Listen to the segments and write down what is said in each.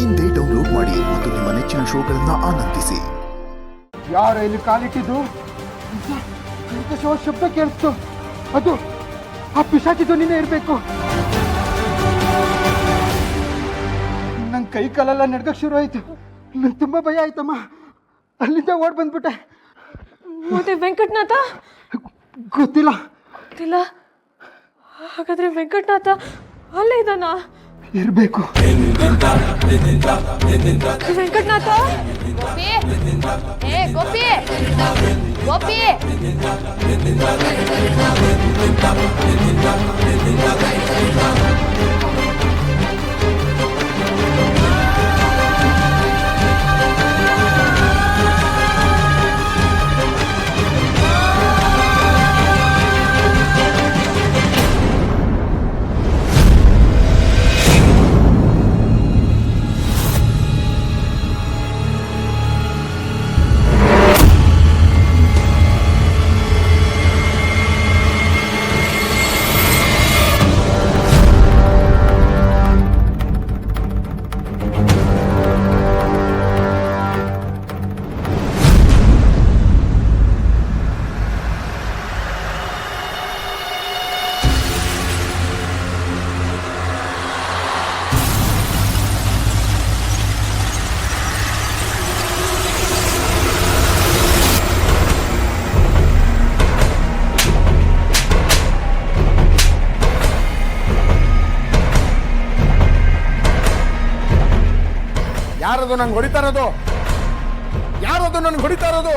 ಇಂದೇ ಡೌನ್ಲೋಡ್ ಮಾಡಿ ಮತ್ತು ನಿಮ್ಮ ನೆಚ್ಚಿನ ಶೋಗಳನ್ನು ಆನಂದಿಸಿ. ಯಾರು ಇಲ್ಲಿ ಕಾಲಿಟ್ಟಿದ್ದು ಶಬ್ದ ಕೇಳಿಸ್ತು. ಅದು ಆ ಪಿಶಾಚಿದ್ದು ನೀನೇ ಇರಬೇಕು. ನನ್ನ ಕೈ ಕಾಲೆಲ್ಲ ನಡ್ಕಕ್ಕೆ ಶುರು ಆಯ್ತು. ನಂಗೆ ತುಂಬ ಭಯ ಆಯ್ತಮ್ಮ. ಅಲ್ಲಿಂದ ಓಡ್ ಬಂದ್ಬಿಟ್ಟೆ. ಮತ್ತೆ ವೆಂಕಟನಾಥ ಗೊತ್ತಿಲ್ಲ. ಹಾಗಾದ್ರೆ ವೆಂಕಟನಾಥ ಅಲ್ಲೇ ಇದ್ದಾನ ಇರಬೇಕು. ವೆಂಕಟನಾಥ ಗೋಪಿ ಗೋಪಿ ಯಾರದು ನಂಗೆ ಹೊಡಿತಾ ಇರೋದು? ಯಾರದು ನನ್ಗೆ ಹೊಡಿತಾ ಇರೋದು?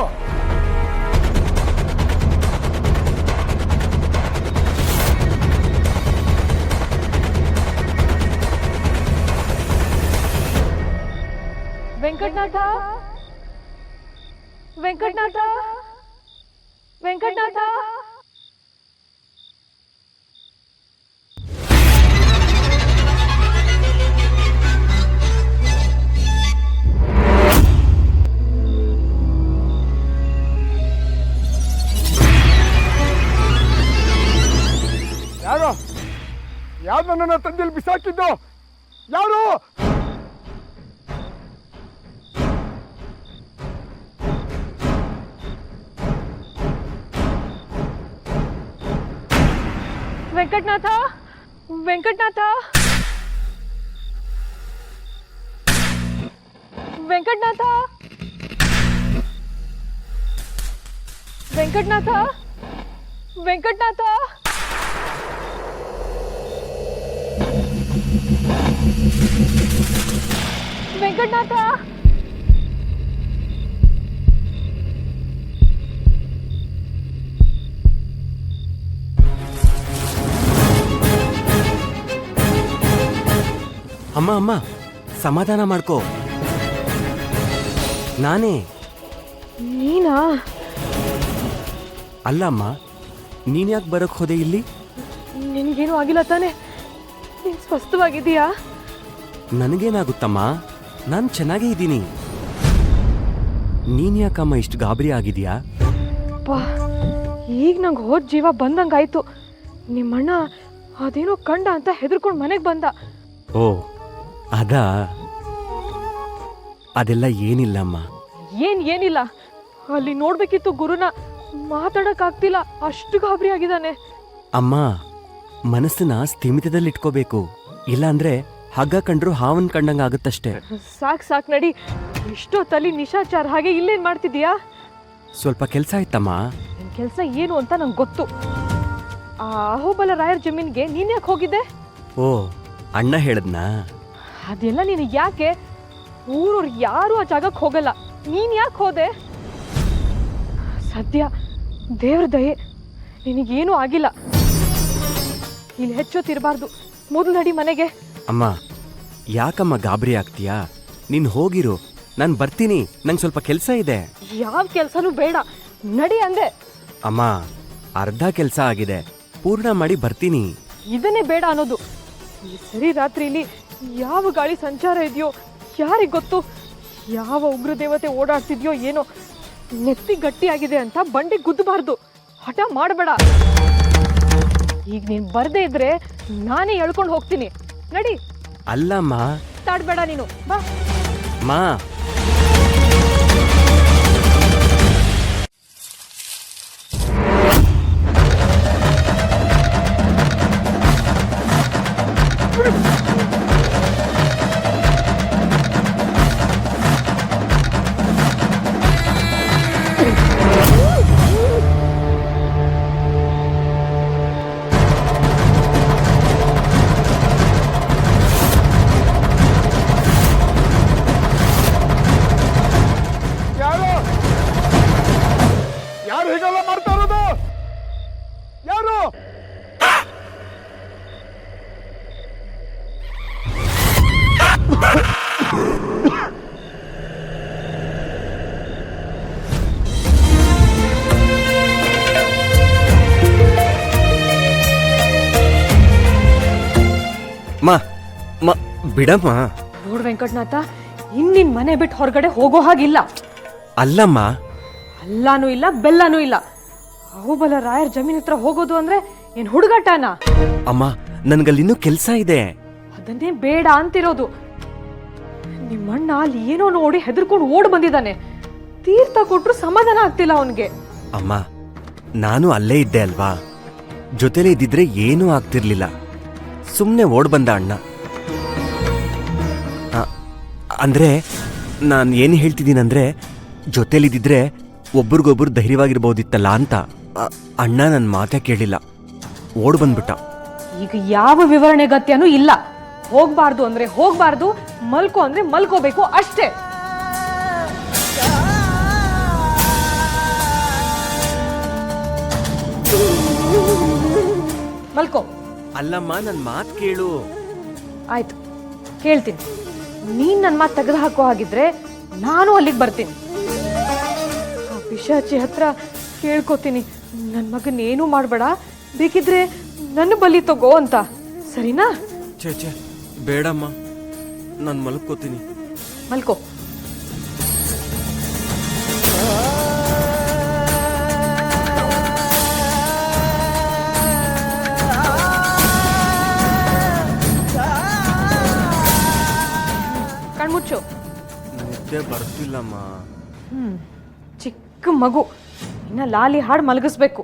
ವೆಂಕಟನಾಥ ವೆಂಕಟನಾಥ ವೆಂಕಟನಾಥ ಯಾರು ಯಾರು ನನ್ನನ್ನು ತಂದೆಯಲ್ಲಿ ಬಿಸಾಕಿದ್ದು? ಯಾರು? ವೆಂಕಟನಾಥ ವೆಂಕಟನಾಥ ವೆಂಕಟನಾಥ ವೆಂಕಟನಾಥ ವೆಂಕಟನಾಥ ವೆಂಕಟನಾಥ ಅಮ್ಮ ಅಮ್ಮ ಸಮಾಧಾನ ಮಾಡ್ಕೋ. ನಾನೇ. ನೀನಾ? ಅಲ್ಲ ಅಮ್ಮ, ನೀನ್ ಯಾಕೆ ಬರಕ್ ಹೋದೆ ಇಲ್ಲಿ? ನಿನ್ಗೇನು ಆಗಿಲ್ಲ ತಾನೆ? ನೀನ್ ಸ್ವಸ್ಥವಾಗಿದೀಯಾ? ನನಗೇನಾಗುತ್ತಮ್ಮ, ನಾನು ಚೆನ್ನಾಗೇ ಇದ್ದೀನಿ. ನೀನ್ ಯಾಕಮ್ಮ ಇಷ್ಟು ಗಾಬರಿ ಆಗಿದೀಯಾ? ಈಗ ನಂಗೆ ಹೋದ ಜೀವ ಬಂದಂಗಾಯ್ತು. ನಿಮ್ಮಣ್ಣ ಅದೇನೋ ಕಂಡ ಅಂತ ಹೆದರ್ಕೊಂಡು ಮನೆಗೆ ಬಂದ. ಓ ಅದಾ? ಅದೆಲ್ಲ ಏನಿಲ್ಲಮ್ಮ. ಏನಿಲ್ಲ, ಅಲ್ಲಿ ನೋಡ್ಬೇಕಿತ್ತು ಗುರುನ, ಮಾತಾಡಕ್ಕಾಗ್ತಿಲ್ಲ, ಅಷ್ಟು ಗಾಬರಿ ಆಗಿದ್ದಾನೆ. ಅಮ್ಮ, ಮನಸ್ಸನ್ನ ಸ್ಥಿಮಿತದಲ್ಲಿ ಇಟ್ಕೋಬೇಕು. ಇಲ್ಲಾಂದ್ರೆ ಹಗ್ಗ ಕಂಡ್ರು ಹಾವನ್ ಕಂಡಂಗ ಆಗುತ್ತಷ್ಟೇ. ಸಾಕ್ ನಡಿ. ಇಷ್ಟೊತ್ತಲ್ಲಿ ನಿಶಾಚಾರ ಹಾಗೆ ಇಲ್ಲೇನ್ ಮಾಡ್ತಿದ್ಯಾ? ಸ್ವಲ್ಪ ಕೆಲ್ಸ ಆಯ್ತಮ್ಮ. ನಿನ್ ಕೆಲ್ಸ ಏನು ಅಂತ ನಂಗೆ ಗೊತ್ತು. ಆ ಅಹೋಬಲ ರಾಯರ್ ಜಮೀನ್ಗೆ ನೀನ್ ಯಾಕೆ ಹೋಗಿದ್ದೆ? ಓ, ಅಣ್ಣ ಹೇಳದ್ನಾ? ಅದೆಲ್ಲ ನೀನು ಯಾಕೆ? ಊರವ್ರು ಯಾರು ಆ ಜಾಗಕ್ಕೆ ಹೋಗಲ್ಲ, ನೀನ್ ಯಾಕೆ ಹೋದೆ? ಸದ್ಯ ದೇವ್ರ ದಯೆ ನಿನಗೇನೂ ಆಗಿಲ್ಲ. ಇಲ್ಲಿ ಹೆಚ್ಚೊತ್ತಿರಬಾರ್ದು. ಮೊದಲು ನಡಿ ಮನೆಗೆ. ಅಮ್ಮ, ಯಾಕಮ್ಮ ಗಾಬರಿ ಆಗ್ತೀಯಾ? ನೀನ್ ಹೋಗಿರು, ನಾನು ಬರ್ತೀನಿ. ನಂಗೆ ಸ್ವಲ್ಪ ಕೆಲಸ ಇದೆ. ಯಾವ ಕೆಲಸನೂ ಬೇಡ, ನಡಿ ಅಂದೆ. ಅಮ್ಮ, ಅರ್ಧ ಕೆಲಸ ಆಗಿದೆ, ಪೂರ್ಣ ಮಾಡಿ ಬರ್ತೀನಿ. ಇದನ್ನೇ ಬೇಡ ಅನ್ನೋದು. ಈ ಸರಿ ರಾತ್ರಿಲಿ ಯಾವ ಗಾಳಿ ಸಂಚಾರ ಇದೆಯೋ ಯಾರಿಗ್ ಗೊತ್ತು? ಯಾವ ಉಗ್ರ ದೇವತೆ ಓಡಾಡ್ತಿದ್ಯೋ ಏನೋ. ನೆತ್ತಿ ಗಟ್ಟಿಯಾಗಿದೆ ಅಂತ ಬಂಡಿ ಗುದ್ದಬಾರ್ದು. ಹಠ ಮಾಡಬೇಡ. ಈಗ ನೀನ್ ಬರ್ದೇ ಇದ್ರೆ ನಾನೇ ಎಳ್ಕೊಂಡು ಹೋಗ್ತೀನಿ. ನಡಿ. ಅಲ್ಲಮ್ಮ, ಮಾತಾಡ್ಬೇಡ ನೀನು ಬಾ. ಮಾ ಯಾರು ಹೀಗೆಲ್ಲ ಮಾಡ್ತಾ ಇರೋದು? ಯಾರು? ಮಾ ಮ ಬಿಡಮ್ಮ. ನೋಡ್ ವೆಂಕಟನಾಥ, ನಿನ್ ಮನೆ ಬಿಟ್ಟು ಹೊರಗಡೆ ಹೋಗೋ ಹಾಗಿಲ್ಲ. ಅಲ್ಲಮ್ಮ. ಅಲ್ಲಾನೂ ಇಲ್ಲ ಬೆಲ್ಲಾನೂ ಇಲ್ಲ. ಅಹುಬಲ ರಾಯರ್ ಜಮೀನ್ ಹತ್ರ ಹೋಗೋದು ಅಂದ್ರೆ ಏನ್ ಹುಡುಗಾಟನ? ಅಮ್ಮ ನನ್ಗಲ್ಲಿನ್ನೂ ಕೆಲ್ಸ ಇದೆ. ಅದನ್ನೇ ಬೇಡ ಅಂತಿರೋದು. ನಿಮ್ಮಣ್ಣ ಅಲ್ಲಿ ಏನೋ ನೋಡಿ ಹೆದರ್ಕೊಂಡು ಓಡ್ ಬಂದಿದ್ದಾನೆ. ತೀರ್ಥ ಕೊಟ್ರು ಸಮಾಧಾನ ಆಗ್ತಿಲ್ಲ ಅವನ್ಗೆ. ಅಮ್ಮ ನಾನು ಅಲ್ಲೇ ಇದ್ದೆ ಅಲ್ವಾ, ಜೊತೆಲೇ ಇದ್ದಿದ್ರೆ ಏನೂ ಆಗ್ತಿರ್ಲಿಲ್ಲ. ಸುಮ್ನೆ ಓಡ್ ಬಂದ ಅಣ್ಣ. ಅಂದ್ರೆ ನಾನು ಏನು ಹೇಳ್ತಿದ್ದೀನಂದ್ರೆ, ಜೊತೆಲಿದ್ದಿದ್ರೆ ಒಬ್ರಿಗೊಬ್ರು ಧೈರ್ಯವಾಗಿರ್ಬೋದಿತ್ತಲ್ಲ ಅಂತ. ಅಣ್ಣ ನನ್ನ ಮಾತೇ ಕೇಳಿಲ್ಲ, ಓಡ್ ಬಂದ್ಬಿಟ್ಟ. ಈಗ ಯಾವ ವಿವರಣೆ ಗತ್ಯನೂ ಇಲ್ಲ. ಹೋಗ್ಬಾರ್ದು ಅಂದ್ರೆ ಹೋಗ್ಬಾರ್ದು, ಮಲ್ಕೋ ಅಂದ್ರೆ ಮಲ್ಕೋಬೇಕು ಅಷ್ಟೇ. ಮಲ್ಕೋ. ಅಲ್ಲಮ್ಮ ನನ್ನ ಮಾತು ಕೇಳು. ಆಯ್ತು, ಕೇಳ್ತೀನಿ. ನೀನ್ ನನ್ನ ಮಾತು ತೆಗೆದು ಹಾಕೋ ಹಾಗಿದ್ರೆ ನಾನು ಅಲ್ಲಿಗೆ ಬರ್ತೀನಿ. ಆ ಪಿಶಾಚಿ ಹತ್ರ ಕೇಳ್ಕೊತೀನಿ, ನನ್ನ ಮಗನ್ ಏನೂ ಮಾಡಬೇಡ, ಬೇಕಿದ್ರೆ ನನ್ನ ಬಲಿ ತಗೋ ಅಂತ. ಸರಿನಾ? ಛೇ ಬೇಡಮ್ಮ, ನಾನು ಮಲ್ಕೋತೀನಿ. ಮಲ್ಕೋ. ಕಣ್ಮುಚ್ಚು. ನಿದ್ದೆ ಬರ್ತಿಲ್ಲಮ್ಮ. ಚಿಕ್ಕ ಮಗು, ಇನ್ನ ಲಾಲಿ ಹಾಡು ಮಲಗಿಸ್ಬೇಕು.